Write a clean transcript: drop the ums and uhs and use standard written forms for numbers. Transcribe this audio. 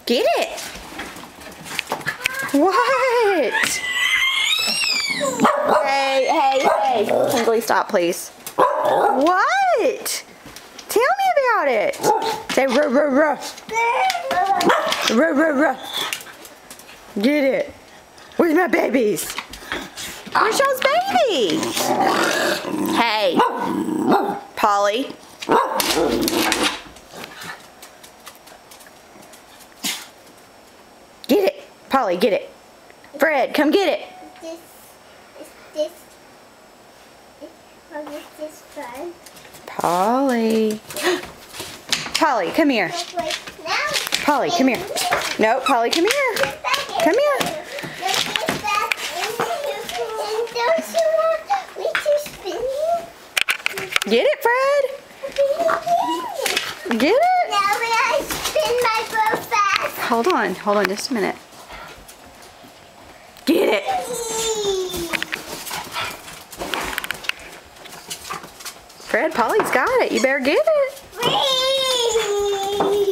Get it. What? Hey. Kingsley, stop, please. What? Tell me about it. Say ruh, ruh, ruh. Ruh, ruh, ruh. Get it. Where's my babies? Where's y'all's babies? Hey. Polly. Get it. Polly, get it. Fred, come get it. This fun. Polly. Polly, come here. Polly, come here. No, Polly, come here. Come here. Get it, Fred. Get it. Now may I spin my boat fast? Hold on just a minute. Get it. Fred, Polly's got it. You better get it. Whee!